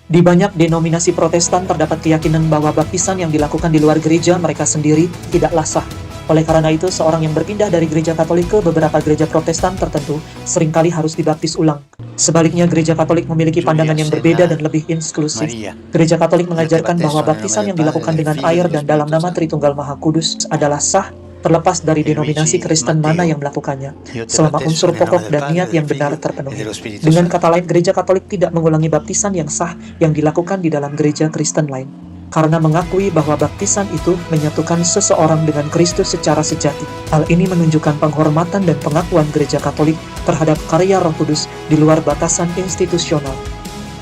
Di banyak denominasi Protestan terdapat keyakinan bahwa baptisan yang dilakukan di luar gereja mereka sendiri tidaklah sah. Oleh karena itu, seorang yang berpindah dari gereja Katolik ke beberapa gereja Protestan tertentu seringkali harus dibaptis ulang. Sebaliknya, gereja Katolik memiliki pandangan yang berbeda dan lebih inklusif. Gereja Katolik mengajarkan bahwa baptisan yang dilakukan dengan air dan dalam nama Tritunggal Maha Kudus adalah sah, terlepas dari denominasi Kristen mana yang melakukannya, selama unsur pokok dan niat yang benar terpenuhi. Dengan kata lain, gereja Katolik tidak mengulangi baptisan yang sah yang dilakukan di dalam gereja Kristen lain, karena mengakui bahwa baptisan itu menyatukan seseorang dengan Kristus secara sejati. Hal ini menunjukkan penghormatan dan pengakuan gereja Katolik terhadap karya Roh Kudus di luar batasan institusional.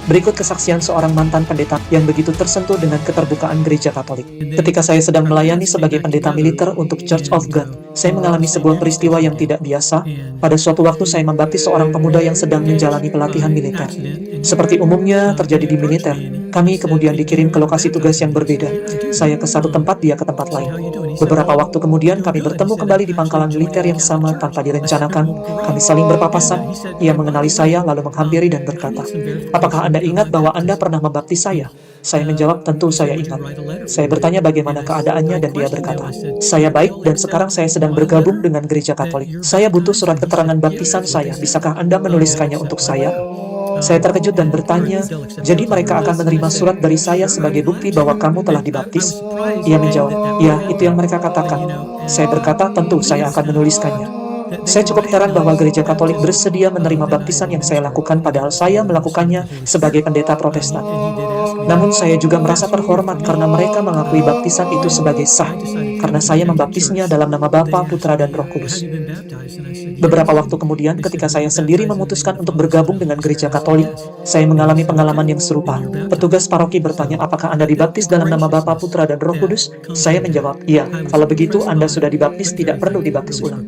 Berikut kesaksian seorang mantan pendeta yang begitu tersentuh dengan keterbukaan gereja Katolik. Ketika saya sedang melayani sebagai pendeta militer untuk Church of God, saya mengalami sebuah peristiwa yang tidak biasa. Pada suatu waktu saya membaptis seorang pemuda yang sedang menjalani pelatihan militer. Seperti umumnya terjadi di militer, kami kemudian dikirim ke lokasi tugas yang berbeda. Saya ke satu tempat, dia ke tempat lain. Beberapa waktu kemudian kami bertemu kembali di pangkalan militer yang sama tanpa direncanakan. Kami saling berpapasan. Ia mengenali saya lalu menghampiri dan berkata, "Apakah Anda ingat bahwa Anda pernah membaptis saya?" Saya menjawab, "Tentu saya ingat." Saya bertanya bagaimana keadaannya dan dia berkata, "Saya baik dan sekarang saya sedang bergabung dengan gereja Katolik. Saya butuh surat keterangan baptisan saya. Bisakah Anda menuliskannya untuk saya?" Saya terkejut dan bertanya, "Jadi mereka akan menerima surat dari saya sebagai bukti bahwa kamu telah dibaptis?" Ia menjawab, "Ya, itu yang mereka katakan." Saya berkata, "Tentu saya akan menuliskannya." Saya cukup heran bahwa gereja Katolik bersedia menerima baptisan yang saya lakukan padahal saya melakukannya sebagai pendeta Protestan. Namun saya juga merasa terhormat karena mereka mengakui baptisan itu sebagai sah, karena saya membaptisnya dalam nama Bapa, Putra, dan Roh Kudus. Beberapa waktu kemudian, ketika saya sendiri memutuskan untuk bergabung dengan gereja Katolik, saya mengalami pengalaman yang serupa. Petugas paroki bertanya, "Apakah Anda dibaptis dalam nama Bapa, Putra, dan Roh Kudus?" Saya menjawab, "Iya." "Kalau begitu, Anda sudah dibaptis, tidak perlu dibaptis ulang."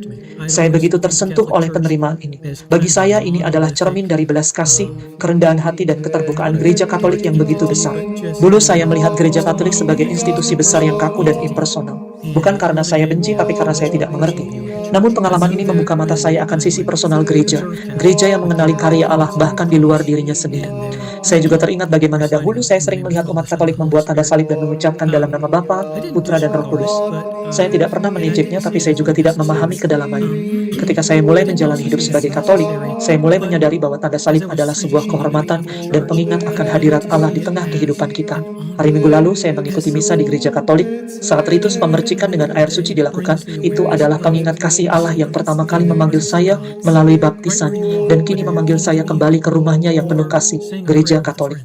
Saya begitu tersentuh oleh penerimaan ini. Bagi saya, ini adalah cermin dari belas kasih, kerendahan hati, dan keterbukaan gereja Katolik yang begitu besar. Dulu saya melihat gereja Katolik sebagai institusi besar yang kaku dan impersonal. Bukan karena saya benci, tapi karena saya tidak mengerti. Namun pengalaman ini membuka mata saya akan sisi personal gereja, gereja yang mengenali karya Allah bahkan di luar dirinya sendiri. Saya juga teringat bagaimana dahulu saya sering melihat umat Katolik membuat tanda salib dan mengucapkan dalam nama Bapa, Putra, dan Roh Kudus. Saya tidak pernah menijeknya, tapi saya juga tidak memahami kedalamannya. Ketika saya mulai menjalani hidup sebagai Katolik, saya mulai menyadari bahwa tanda salib adalah sebuah kehormatan dan pengingat akan hadirat Allah di tengah kehidupan kita. Hari Minggu lalu, saya mengikuti misa di gereja Katolik. Saat ritus pemercikan dengan air suci dilakukan, itu adalah pengingat kasih Allah yang pertama kali memanggil saya melalui baptisan, dan kini memanggil saya kembali ke rumahnya yang penuh kasih, gereja Katolik.